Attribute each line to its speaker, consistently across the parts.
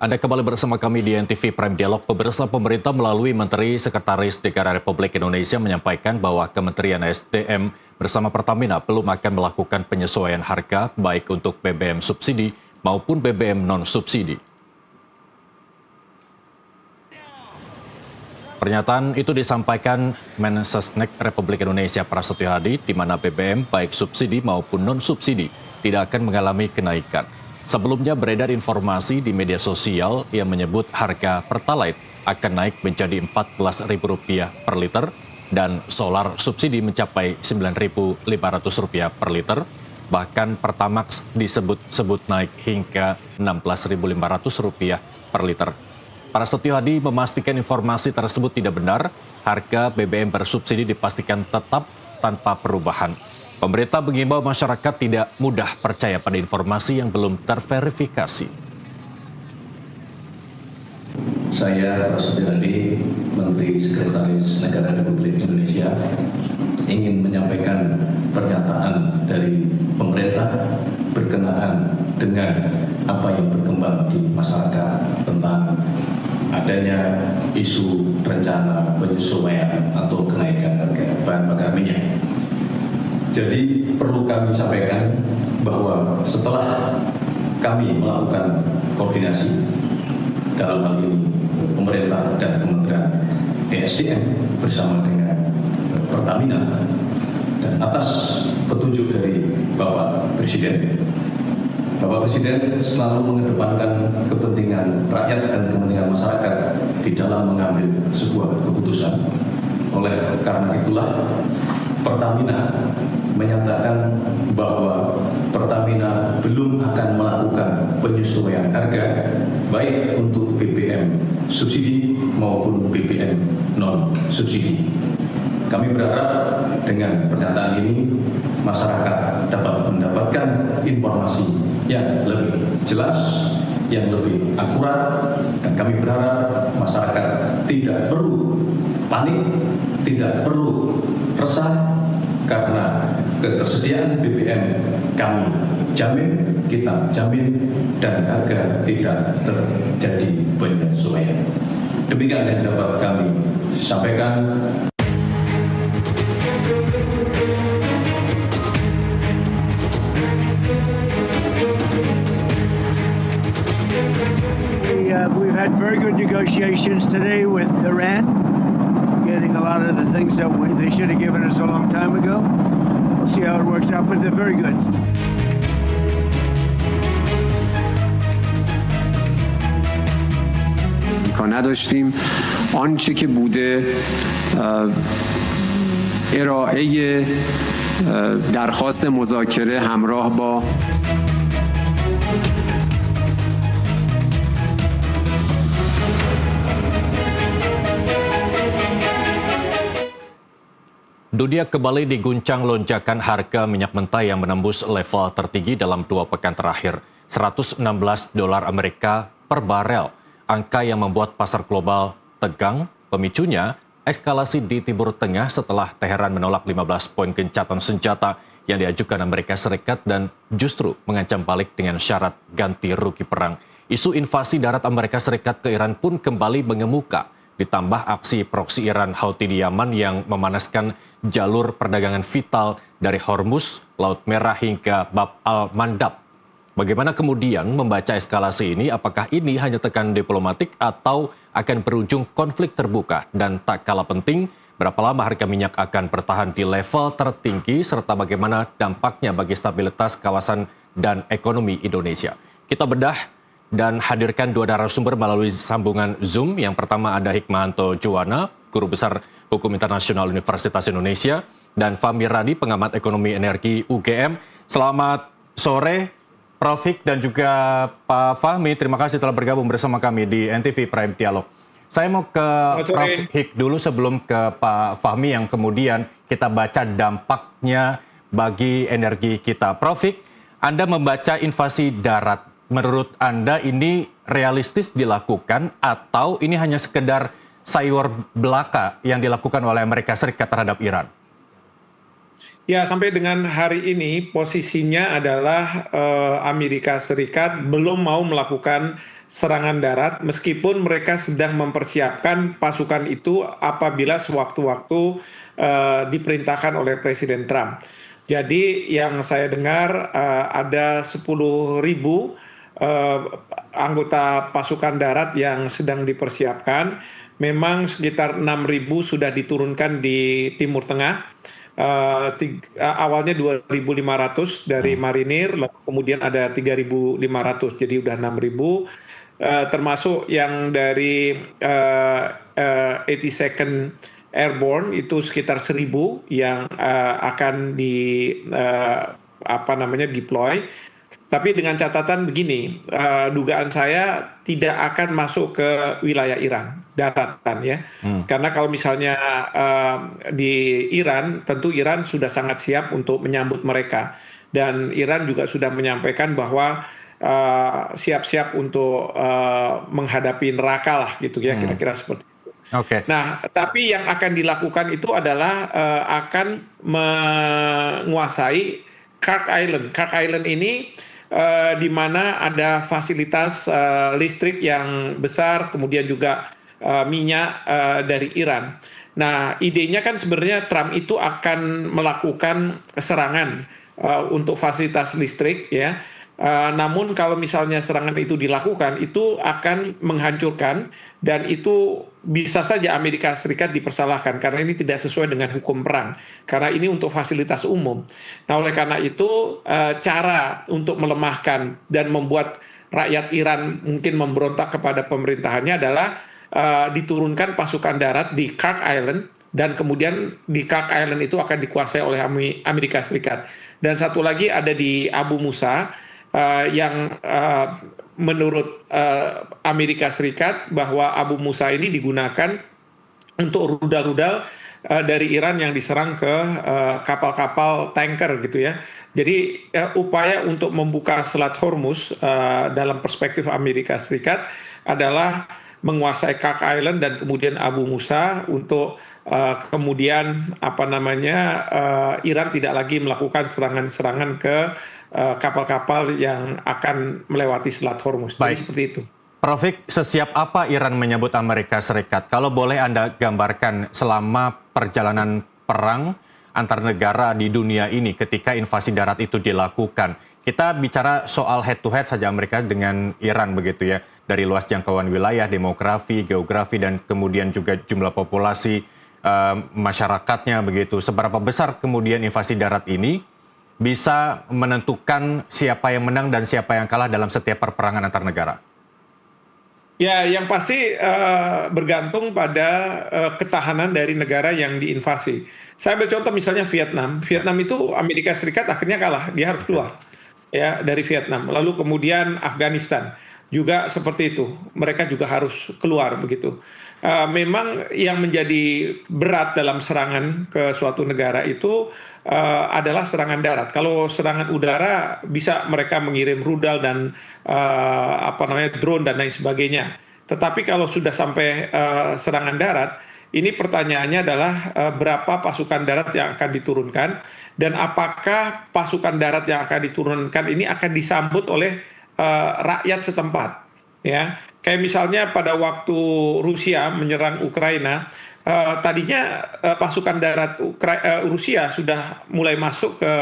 Speaker 1: Anda kembali bersama kami di NTV Prime Dialog. Pemirsa, pemerintah melalui Menteri Sekretaris Negara Republik Indonesia menyampaikan bahwa Kementerian SDM bersama Pertamina belum akan melakukan penyesuaian harga baik untuk BBM subsidi maupun BBM non-subsidi. Pernyataan itu disampaikan Mensesnek Republik Indonesia Prasetyo Hadi, di mana BBM baik subsidi maupun non-subsidi tidak akan mengalami kenaikan. Sebelumnya beredar informasi di media sosial yang menyebut harga Pertalite akan naik menjadi Rp14.000 per liter dan solar subsidi mencapai Rp9.500 per liter. Bahkan Pertamax disebut-sebut naik hingga Rp16.500 per liter. Prasetyo Hadi memastikan informasi tersebut tidak benar. Harga BBM bersubsidi dipastikan tetap tanpa perubahan. Pemerintah mengimbau masyarakat tidak mudah percaya pada informasi yang belum terverifikasi.
Speaker 2: Saya Prasetyo Hadi, Menteri Sekretaris Negara Republik Indonesia, ingin menyampaikan pernyataan dari pemerintah berkenaan dengan apa yang berkembang di masyarakat tentang adanya isu rencana penyesuaian atau kenaikan harga bahan bakar minyak. Jadi perlu kami sampaikan bahwa setelah kami melakukan koordinasi dalam hal ini pemerintah dan Kementerian ESDM bersama dengan Pertamina dan atas petunjuk dari Bapak Presiden selalu mengedepankan kepentingan rakyat dan kepentingan masyarakat di dalam mengambil sebuah keputusan. Oleh karena itulah Pertamina menyatakan bahwa Pertamina belum akan melakukan penyesuaian harga baik untuk BBM subsidi maupun BBM non-subsidi. Kami berharap dengan pernyataan ini masyarakat dapat mendapatkan informasi yang lebih jelas, yang lebih akurat, dan kami berharap masyarakat tidak perlu panik, tidak perlu resah, karena ketersediaan BBM kami jamin, kita jamin, dan harga tidak terjadi penyesuaian. Demikian yang dapat kami sampaikan.
Speaker 3: We've had very good negotiations today with Iran, getting a lot of the things that they should have given us a long time ago. We'll see how it works out, but they're very good.
Speaker 4: نداشتیم آنچه که بوده ارائه درخواست مذاکره همراه با
Speaker 1: Dunia kembali diguncang lonjakan harga minyak mentah yang menembus level tertinggi dalam 2 pekan terakhir, $116 Amerika per barel. Angka yang membuat pasar global tegang. Pemicunya eskalasi di Timur Tengah setelah Teheran menolak 15 poin gencatan senjata yang diajukan Amerika Serikat dan justru mengancam balik dengan syarat ganti rugi perang. Isu invasi darat Amerika Serikat ke Iran pun kembali mengemuka. Ditambah aksi proksi Iran Houthi di Yaman yang memanaskan jalur perdagangan vital dari Hormuz, Laut Merah hingga Bab al-Mandab. Bagaimana kemudian membaca eskalasi ini? Apakah ini hanya tekanan diplomatik atau akan berujung konflik terbuka? Dan tak kalah penting, berapa lama harga minyak akan bertahan di level tertinggi serta bagaimana dampaknya bagi stabilitas kawasan dan ekonomi Indonesia? Kita bedah dan hadirkan 2 narasumber melalui sambungan Zoom. Yang pertama ada Hikmahanto Juwana, Guru Besar Hukum Internasional Universitas Indonesia, dan Fahmi Radi, pengamat ekonomi energi UGM. Selamat sore, Prof. Hik dan juga Pak Fahmi. Terima kasih telah bergabung bersama kami di NTV Prime Dialog. Saya mau ke Prof. Hik dulu sebelum ke Pak Fahmi yang kemudian kita baca dampaknya bagi energi kita. Prof. Hik, Anda membaca invasi darat. Menurut Anda ini realistis dilakukan atau ini hanya sekedar sayur belaka yang dilakukan oleh Amerika Serikat terhadap Iran?
Speaker 5: Ya, sampai dengan hari ini posisinya adalah Amerika Serikat belum mau melakukan serangan darat meskipun mereka sedang mempersiapkan pasukan itu apabila sewaktu-waktu diperintahkan oleh Presiden Trump. Jadi yang saya dengar ada 10.000 anggota pasukan darat yang sedang dipersiapkan. Memang sekitar 6.000 sudah diturunkan di Timur Tengah. Awalnya 2.500 dari marinir, lalu kemudian ada 3.500, jadi udah 6.000, termasuk yang dari 82nd Airborne itu sekitar 1.000 yang akan deploy. Tapi dengan catatan begini, dugaan saya tidak akan masuk ke wilayah Iran, daratan ya. Karena kalau misalnya di Iran, tentu Iran sudah sangat siap untuk menyambut mereka. Dan Iran juga sudah menyampaikan bahwa siap-siap untuk menghadapi neraka lah gitu ya, kira-kira seperti itu.
Speaker 1: Oke.
Speaker 5: Nah, tapi yang akan dilakukan itu adalah akan menguasai Kirk Island. Kirk Island ini di mana ada fasilitas listrik yang besar, kemudian juga minyak dari Iran. Nah, idenya kan sebenarnya Trump itu akan melakukan serangan untuk fasilitas listrik, ya. Namun kalau misalnya serangan itu dilakukan, itu akan menghancurkan dan itu bisa saja Amerika Serikat dipersalahkan karena ini tidak sesuai dengan hukum perang. Karena ini untuk fasilitas umum. Nah, oleh karena itu cara untuk melemahkan dan membuat rakyat Iran mungkin memberontak kepada pemerintahannya adalah diturunkan pasukan darat di Kirk Island dan kemudian di Kirk Island itu akan dikuasai oleh Amerika Serikat. Dan satu lagi ada di Abu Musa yang menurut Amerika Serikat bahwa Abu Musa ini digunakan untuk rudal-rudal dari Iran yang diserang ke kapal-kapal tanker gitu ya. Jadi upaya untuk membuka Selat Hormuz dalam perspektif Amerika Serikat adalah menguasai Kirk Island dan kemudian Abu Musa untuk kemudian Iran tidak lagi melakukan serangan-serangan ke kapal-kapal yang akan melewati Selat Hormuz. Jadi seperti itu.
Speaker 1: Prof. Hik, sesiap apa Iran menyebut Amerika Serikat? Kalau boleh Anda gambarkan selama perjalanan perang antar negara di dunia ini ketika invasi darat itu dilakukan. Kita bicara soal head-to-head saja Amerika dengan Iran begitu ya. Dari luas jangkauan wilayah, demografi, geografi, dan kemudian juga jumlah populasi masyarakatnya begitu. Seberapa besar kemudian invasi darat ini bisa menentukan siapa yang menang dan siapa yang kalah dalam setiap perperangan antar negara?
Speaker 5: Ya, yang pasti bergantung pada ketahanan dari negara yang diinvasi. Saya ambil contoh misalnya Vietnam. Vietnam itu Amerika Serikat akhirnya kalah, dia harus keluar ya dari Vietnam. Lalu kemudian Afghanistan juga seperti itu, mereka juga harus keluar begitu. Memang yang menjadi berat dalam serangan ke suatu negara itu adalah serangan darat. Kalau serangan udara bisa mereka mengirim rudal dan drone dan lain sebagainya. Tetapi kalau sudah sampai serangan darat, ini pertanyaannya adalah berapa pasukan darat yang akan diturunkan dan apakah pasukan darat yang akan diturunkan ini akan disambut oleh rakyat setempat, ya. Kayak misalnya pada waktu Rusia menyerang Ukraina, tadinya pasukan darat Rusia sudah mulai masuk ke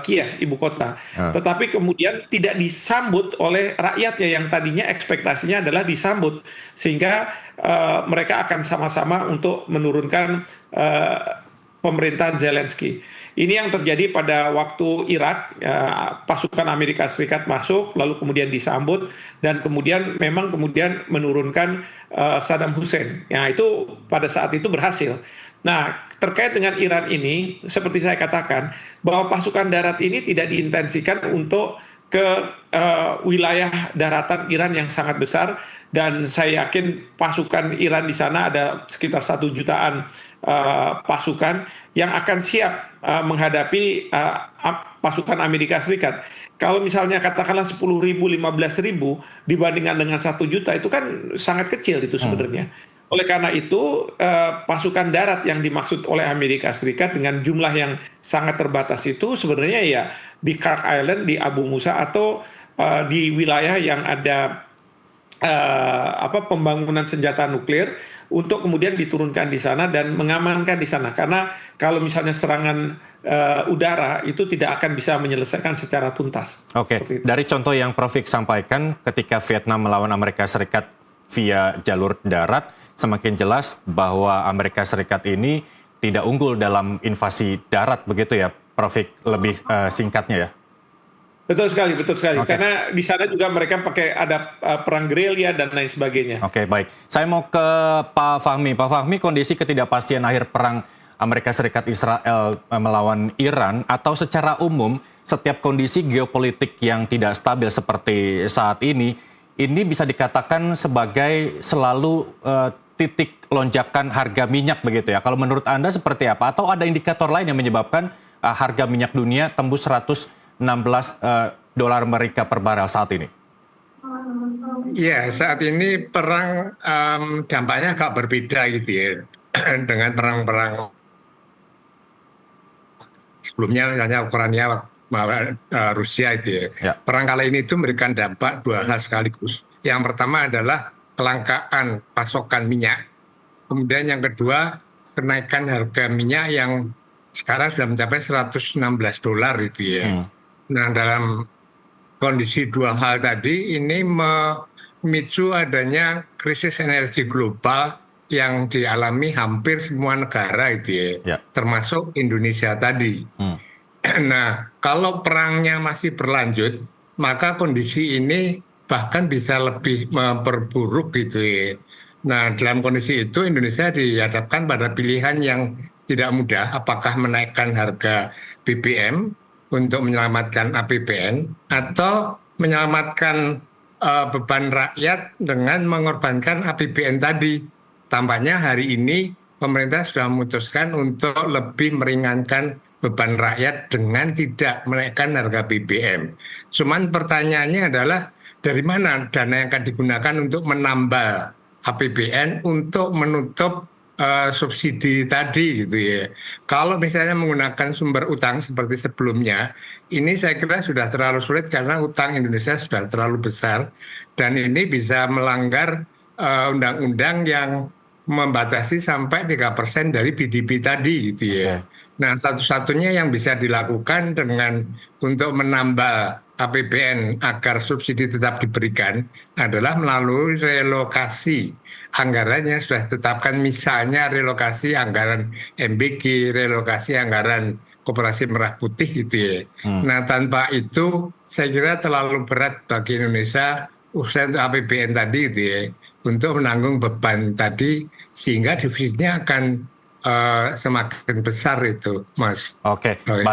Speaker 5: Kiev, ibu kota. Tetapi kemudian tidak disambut oleh rakyatnya yang tadinya ekspektasinya adalah disambut. Sehingga mereka akan sama-sama untuk menurunkan pemerintahan Zelensky. Ini yang terjadi pada waktu Irak, pasukan Amerika Serikat masuk, lalu kemudian disambut, dan kemudian memang kemudian menurunkan Saddam Hussein. Ya, itu pada saat itu berhasil. Nah, terkait dengan Iran ini, seperti saya katakan, bahwa pasukan darat ini tidak diintensikan untuk ke wilayah daratan Iran yang sangat besar, dan saya yakin pasukan Iran di sana ada sekitar 1 jutaan pasukan yang akan siap menghadapi pasukan Amerika Serikat. Kalau misalnya katakanlah 10.000, 15.000 dibandingkan dengan 1 juta, itu kan sangat kecil itu sebenarnya. Oleh karena itu, pasukan darat yang dimaksud oleh Amerika Serikat dengan jumlah yang sangat terbatas itu sebenarnya ya di Kirk Island, di Abu Musa, atau di wilayah yang ada pembangunan senjata nuklir untuk kemudian diturunkan di sana dan mengamankan di sana. Karena kalau misalnya serangan udara itu tidak akan bisa menyelesaikan secara tuntas.
Speaker 1: Oke, dari contoh yang Prof. Vik sampaikan ketika Vietnam melawan Amerika Serikat via jalur darat, semakin jelas bahwa Amerika Serikat ini tidak unggul dalam invasi darat, begitu ya, Prof. Vik, lebih singkatnya ya?
Speaker 5: Betul sekali, betul sekali.
Speaker 1: Oke.
Speaker 5: Karena di sana juga mereka pakai ada perang gerilya dan lain sebagainya.
Speaker 1: Oke, baik. Saya mau ke Pak Fahmi. Pak Fahmi, kondisi ketidakpastian akhir perang Amerika Serikat Israel melawan Iran, atau secara umum setiap kondisi geopolitik yang tidak stabil seperti saat ini bisa dikatakan sebagai selalu titik lonjakan harga minyak, begitu ya. Kalau menurut Anda seperti apa? Atau ada indikator lain yang menyebabkan harga minyak dunia tembus 116 dolar Amerika per barel saat ini?
Speaker 6: Ya, saat ini perang dampaknya agak berbeda gitu ya dengan perang-perang sebelumnya, misalnya Ukraina melawan Rusia itu ya.
Speaker 1: Ya.
Speaker 6: Perang kali ini itu memberikan dampak dua hal sekaligus. Yang pertama adalah kelangkaan pasokan minyak. Kemudian yang kedua, kenaikan harga minyak yang sekarang sudah mencapai 116 dolar itu ya. Nah, dalam kondisi dua hal tadi ini memicu adanya krisis energi global yang dialami hampir semua negara itu ya, termasuk Indonesia tadi. Nah, kalau perangnya masih berlanjut, maka kondisi ini bahkan bisa lebih memperburuk gitu ya. Nah, dalam kondisi itu Indonesia dihadapkan pada pilihan yang tidak mudah, apakah menaikkan harga BBM untuk menyelamatkan APBN atau menyelamatkan beban rakyat dengan mengorbankan APBN tadi. Tampaknya hari ini pemerintah sudah memutuskan untuk lebih meringankan beban rakyat dengan tidak menaikkan harga BBM. Cuman pertanyaannya adalah dari mana dana yang akan digunakan untuk menambal APBN untuk menutup subsidi tadi gitu ya. Kalau misalnya menggunakan sumber utang seperti sebelumnya, ini saya kira sudah terlalu sulit karena utang Indonesia sudah terlalu besar dan ini bisa melanggar undang-undang yang membatasi sampai 3% dari PDB tadi gitu ya. Nah, satu-satunya yang bisa dilakukan dengan untuk menambal APBN agar subsidi tetap diberikan adalah melalui relokasi anggarannya sudah ditetapkan, misalnya relokasi anggaran MBG, relokasi anggaran Koperasi Merah Putih gitu ya. Nah, tanpa itu saya kira terlalu berat bagi Indonesia usaha untuk APBN tadi gitu ya, untuk menanggung beban tadi sehingga defisitnya akan semakin besar itu, Mas.
Speaker 1: Oke, baik.